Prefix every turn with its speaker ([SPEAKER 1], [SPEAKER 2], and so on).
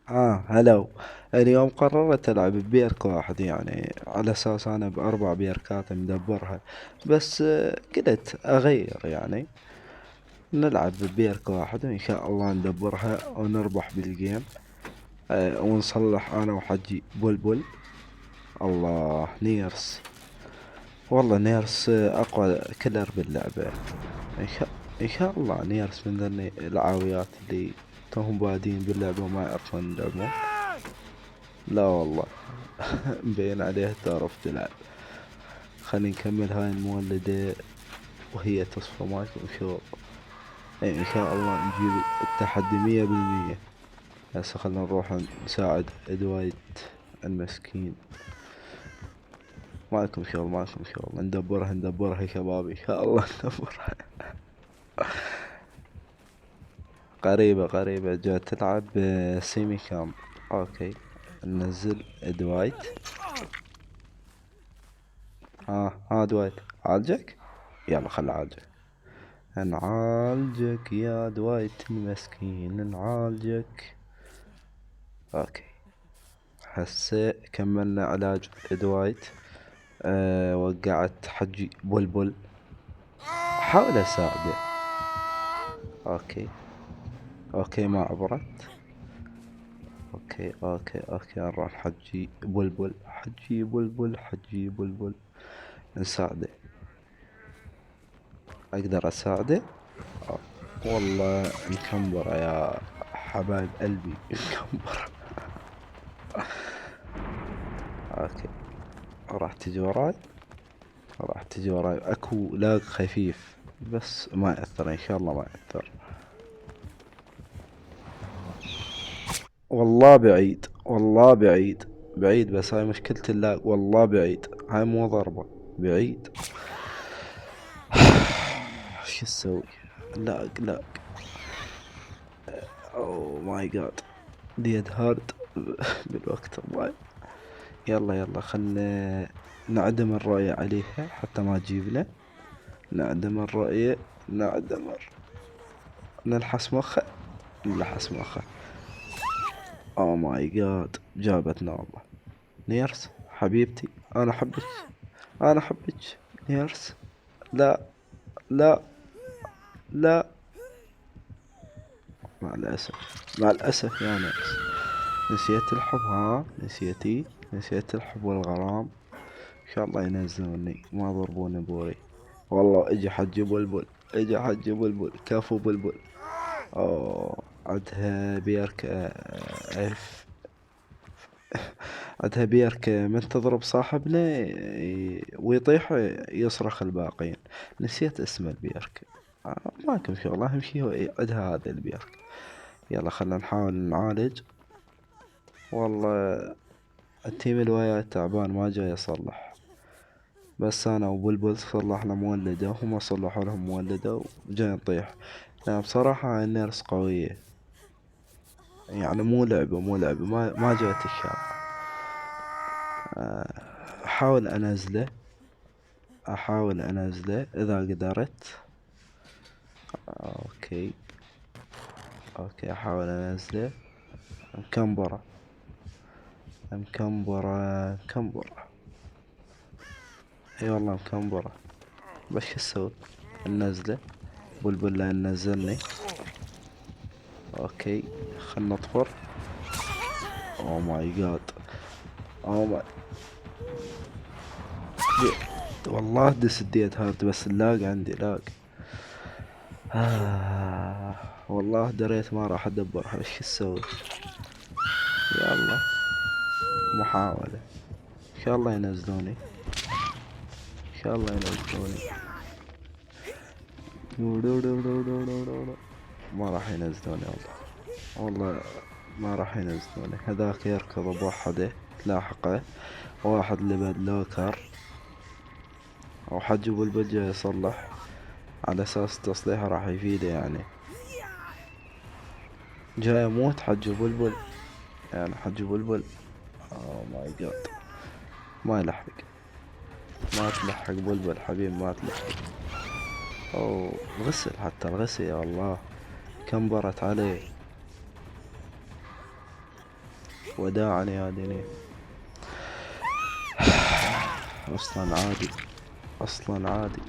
[SPEAKER 1] هلو. اليوم قررت ألعب ببيرك واحد، يعني على أساس أنا بأربع بيركات مدبرها. بس قلت أغير يعني، نلعب ببيرك واحد وإن شاء الله ندبرها ونربح بالجيم. ونصلح أنا وحجي بلبل. الله نيرس، والله نيرس أقوى كلر باللعبة. إن شاء إن شاء الله نيرس من ذني العاويات اللي توهم بادين باللعبة وما يعرفون يلعبون. لا والله. مبين عليها تعرف تلعب. خلينا نكمل هاي المولدة وهي تصفى مايك ونشوف. إن شاء الله نجيب التحدي 100%. هسه خلنا نروح نساعد ادوايت المسكين. مالكم شغل، مالكم شغل، ندبرها يا شباب، ان شاء الله ندبرها. قريبة جاي تلعب سيمي كامب. اوكي، ننزل ادوايت. ها دوايت، عالجك. يلا خل عالجك، نعالجك يا دوايت المسكين، نعالجك. اوكي، هسه كملنا علاج دوايت. وقعت حجي بلبل، حاول اساعده. اوكي، اوكي ما عبرت. اوكي نروح حجي بلبل، حجي بلبل، حجي بلبل، نساعده. اقدر اساعده. آه. والله مكمبرة يا حبايب قلبي، مكمبرة. اوكي، راح تجي وراي اكو لاغ خفيف، بس ما يأثر ان شاء الله ما يأثر. والله بعيد، والله بعيد، بعيد، بس هاي مشكلة اللاغ، والله بعيد، هاي مو ضربة، بعيد. شو اسوي؟ لاغ. اوه ماي جاد، ديد هارد. بالوقت الماي. يلا خلنا نعدم الرؤية عليها حتى ما تجيب له. نعدم الرؤية، نلحس مخه، نلحس مخه. اوه ماي جاد، جابتنا والله. نيرس حبيبتي، انا حبك نيرس. لا، لا، لا. مع الاسف، مع الاسف يا نيرس. نسيت الحب، نسيت الحب والغرام. ان شاء الله ينزلوني ما ضربوني بوري. والله اجي حجي بلبل، كفو بلبل. اوه، عدها بيرك اف. عدها بيرك من تضرب صاحبنا ويطيح يصرخ الباقين. نسيت اسم البيرك. ماكم شغل، اهم شي هو عدها هذا البيرك. يلا خلنا نحاول نعالج. والله التيم الوياي تعبان ما جاي يصلح، بس انا وبلبل صلحنا مولدة وهم صلحوا لهم مولدة وجاي نطيح. يعني بصراحة النيرس قوية، يعني مو لعبة ما جات الشام. احاول انزله، اذا قدرت. اوكي، احاول انزله. مكمبرة، مكمبرة. اي والله مكمبرة. بس شو اسوي؟ ننزله. بلبل لا نزلني. اوكي، خلنا نطفر. او ماي جاد، او ماي. والله دس الديت هارد، بس اللاق عندي لاق. والله دريت ما راح ادبرها، بس شو اسوي؟ يلا، محاولة. ان شاء الله ينزلوني، ان شاء الله ينزلوني. ما راح ينزلوني والله، والله ما راح ينزلوني. هذاك يركض بوحده تلاحقه، واحد لبد لوكر او حجب البجة يصلح، على اساس تصليحه راح يفيده يعني. جاي اموت حج بلبل، يعني حج بلبل. اوه ماي جاد، ما يلحق، ما تلحق بلبل حبيب، ما تلحق. اوه غسل، حتى الغسل يا الله كم برت عليه. وداعا يا دنيا. اصلا عادي، اصلا عادي.